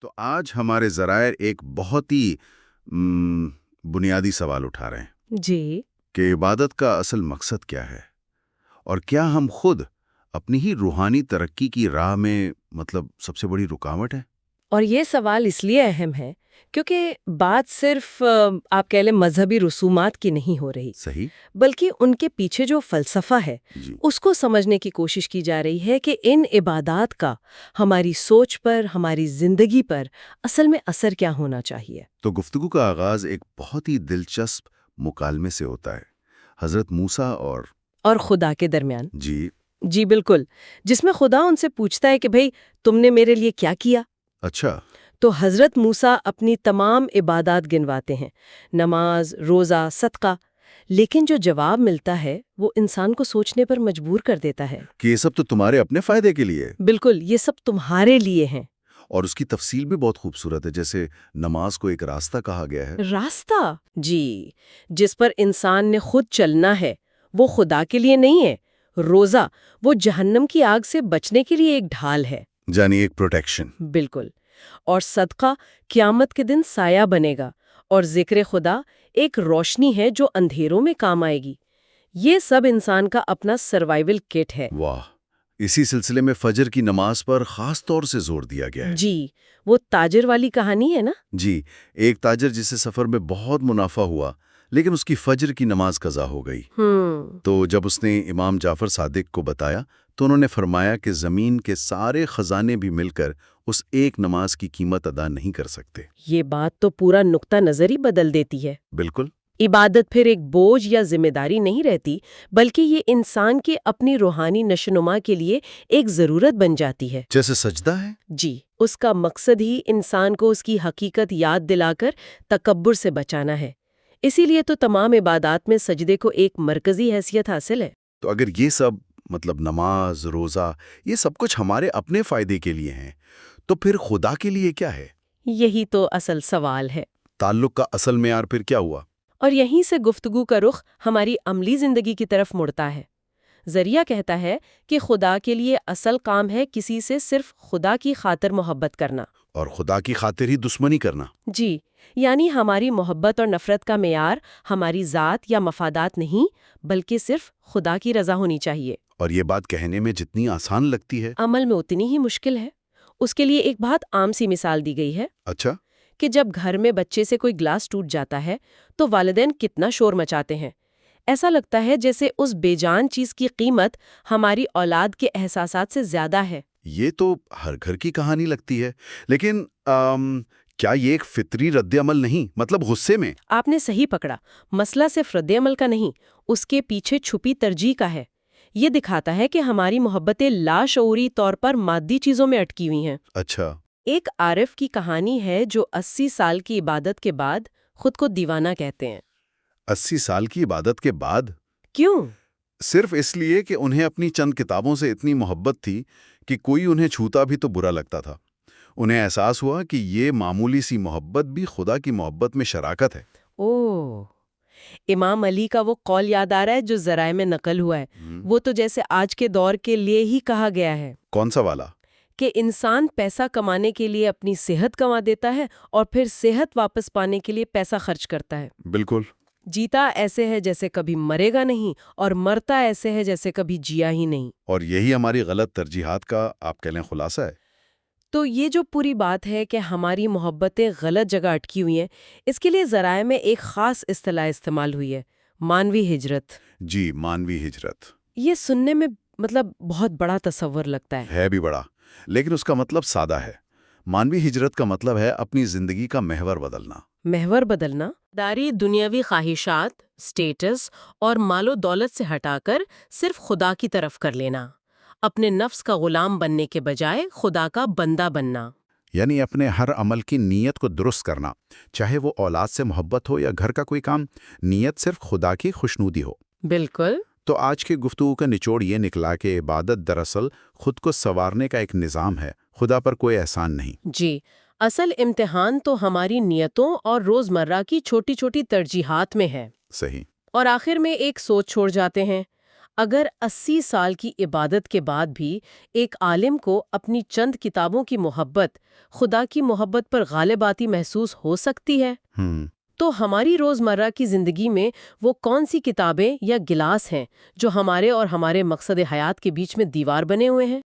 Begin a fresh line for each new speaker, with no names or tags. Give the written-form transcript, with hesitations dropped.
تو آج ہمارے ذرائع ایک بہت ہی بنیادی سوال اٹھا رہے ہیں
جی
کہ عبادت کا اصل مقصد کیا ہے، اور کیا ہم خود اپنی ہی روحانی ترقی کی راہ میں سب سے بڑی رکاوٹ ہے؟
اور یہ سوال اس لیے اہم ہے کیونکہ بات صرف آپ کہہ لیں مذہبی رسومات کی نہیں ہو رہی،
صحیح؟
بلکہ ان کے پیچھے جو فلسفہ ہے
جی
اس کو سمجھنے کی کوشش کی جا رہی ہے کہ ان عبادات کا ہماری سوچ پر، ہماری زندگی پر اصل میں اثر کیا ہونا چاہیے۔
تو گفتگو کا آغاز ایک بہت ہی دلچسپ مکالمے سے ہوتا ہے، حضرت موسیٰ
اور خدا کے درمیان
جی
بالکل، جس میں خدا ان سے پوچھتا ہے کہ بھئی تم نے میرے لیے کیا کیا؟
اچھا،
تو حضرت موسیٰ اپنی تمام عبادات گنواتے ہیں، نماز، روزہ، صدقہ، لیکن جو جواب ملتا ہے وہ انسان کو سوچنے پر مجبور کر دیتا ہے۔
کہ یہ سب تو تمہارے اپنے فائدے کے لیے،
بالکل، یہ سب تمہارے لیے ہیں۔
اور اس کی تفصیل بھی بہت خوبصورت ہے، جیسے نماز کو ایک راستہ کہا گیا ہے۔
راستہ؟ جی، جس پر انسان نے خود چلنا ہے، وہ خدا کے لیے نہیں ہے۔ روزہ، وہ جہنم کی آگ سے بچنے کے لیے ایک ڈھال ہے۔
یعنی ایک پروٹیکشن۔
بالکل۔ اور صدقہ قیامت کے دن سایہ بنے گا، اور ذکر خدا ایک روشنی ہے جو اندھیروں میں کام آئے گی۔ یہ سب انسان کا اپنا سروائیول کٹ ہے۔
واہ، اسی سلسلے میں فجر کی نماز پر خاص طور سے زور دیا گیا ہے۔
جی، وہ تاجر والی کہانی ہے نا؟
جی، ایک تاجر جسے سفر میں بہت منافع ہوا لیکن اس کی فجر کی نماز قضا ہو گئی۔ تو جب اس نے امام جعفر صادق کو بتایا تو انہوں نے فرمایا کہ زمین کے سارے خزانے بھی مل کر اس ایک نماز کی قیمت ادا نہیں کر سکتے۔
یہ بات تو پورا نقطہ نظر ہی بدل دیتی ہے۔
بالکل۔
عبادت پھر ایک بوجھ یا ذمہ داری نہیں رہتی، بلکہ یہ انسان کی اپنی روحانی نشوونما کے لیے ایک ضرورت بن جاتی ہے۔
جیسے سجدہ ہے؟
جی، اس کا مقصد ہی انسان کو اس کی حقیقت یاد دلا کر تکبر سے بچانا ہے۔ اسی لیے تو تمام عبادات میں سجدے کو ایک مرکزی حیثیت حاصل ہے۔
تو اگر یہ سب نماز، روزہ، یہ سب کچھ ہمارے اپنے فائدے کے لیے ہیں تو پھر خدا کے لیے کیا ہے؟
یہی تو اصل سوال ہے۔
تعلق کا اصل معیار پھر کیا ہوا؟
اور یہیں سے گفتگو کا رخ ہماری عملی زندگی کی طرف مڑتا ہے۔ ذریعہ کہتا ہے کہ خدا کے لیے اصل کام ہے کسی سے صرف خدا کی خاطر محبت کرنا،
اور خدا کی خاطر ہی دشمنی کرنا۔
جی، یعنی ہماری محبت اور نفرت کا معیار ہماری ذات یا مفادات نہیں، بلکہ صرف خدا کی رضا ہونی چاہیے۔
اور یہ بات کہنے میں جتنی آسان لگتی ہے،
عمل میں اتنی ہی مشکل ہے۔ اس کے لیے ایک بہت عام سی مثال دی گئی ہے
اچھا،
کہ جب گھر میں بچے سے کوئی گلاس ٹوٹ جاتا ہے تو والدین کتنا شور مچاتے ہیں۔ ایسا لگتا ہے جیسے اس بے جان چیز کی قیمت ہماری اولاد کے احساسات سے زیادہ ہے۔
یہ تو ہر گھر کی کہانی لگتی ہے، لیکن کیا یہ ایک فطری رد عمل نہیں؟ غصے میں؟
آپ نے صحیح پکڑا، مسئلہ صرف رد عمل کا نہیں، اس کے پیچھے چھپی ترجیح کا ہے۔ یہ دکھاتا ہے کہ ہماری محبتیں لاشعوری طور پر مادی چیزوں میں اٹکی ہوئی ہیں۔
اچھا،
ایک عارف کی کہانی ہے جو 80 سال کی عبادت کے بعد خود کو دیوانہ کہتے ہیں۔
80 سال کی عبادت کے بعد؟
کیوں؟
صرف اس لیے کہ انہیں اپنی چند کتابوں سے اتنی محبت تھی کہ کوئی انہیں چھوتا بھی تو برا لگتا تھا۔ انہیں احساس ہوا کہ یہ معمولی سی محبت بھی خدا کی محبت میں شراکت ہے۔
اوہ، امام علی کا وہ قول یاد آ رہا ہے جو ذرائع میں نقل ہوا ہے۔ وہ تو جیسے آج کے دور کے لیے ہی کہا گیا ہے۔
کون سا والا؟
کہ انسان پیسہ کمانے کے لیے اپنی صحت گنوا دیتا ہے اور پھر صحت واپس پانے کے لیے پیسہ خرچ کرتا ہے۔
بالکل۔
جیتا ایسے ہے جیسے کبھی مرے گا نہیں، اور مرتا ایسے ہے جیسے کبھی جیا ہی نہیں۔
اور یہی ہماری غلط ترجیحات کا آپ کہہ لیں خلاصہ ہے۔
تو یہ جو پوری بات ہے کہ ہماری محبتیں غلط جگہ اٹکی ہوئی ہیں، اس کے لیے ذرائع میں ایک خاص اصطلاح استعمال ہوئی ہے، مانوی ہجرت۔
جی، مانوی ہجرت۔
یہ سننے میں بہت بڑا تصور لگتا
ہے بھی بڑا، لیکن اس کا مطلب سادہ ہے۔ مانوی ہجرت کا مطلب ہے اپنی زندگی کا محور بدلنا۔
محور بدلنا، داری دنیاوی خواہشات، سٹیٹس اور مال و دولت سے ہٹا کر صرف خدا کی طرف کر لینا، اپنے نفس کا غلام بننے کے بجائے خدا کا بندہ بننا۔
یعنی اپنے ہر عمل کی نیت کو درست کرنا، چاہے وہ اولاد سے محبت ہو یا گھر کا کوئی کام، نیت صرف خدا کی خوشنودی ہو۔
بالکل۔
تو آج کی گفتگو کا نچوڑ یہ نکلا کہ عبادت دراصل خود کو سنوارنے کا ایک نظام ہے، خدا پر کوئی احسان نہیں۔
جی، اصل امتحان تو ہماری نیتوں اور روزمرہ کی چھوٹی چھوٹی ترجیحات میں ہے۔
صحیح۔
اور آخر میں ایک سوچ چھوڑ جاتے ہیں، اگر 80 سال کی عبادت کے بعد بھی ایک عالم کو اپنی چند کتابوں کی محبت خدا کی محبت پر غالب آتی محسوس ہو سکتی ہے، تو ہماری روزمرہ کی زندگی میں وہ کون سی کتابیں یا گلاس ہیں جو ہمارے اور ہمارے مقصد حیات کے بیچ میں دیوار بنے ہوئے ہیں؟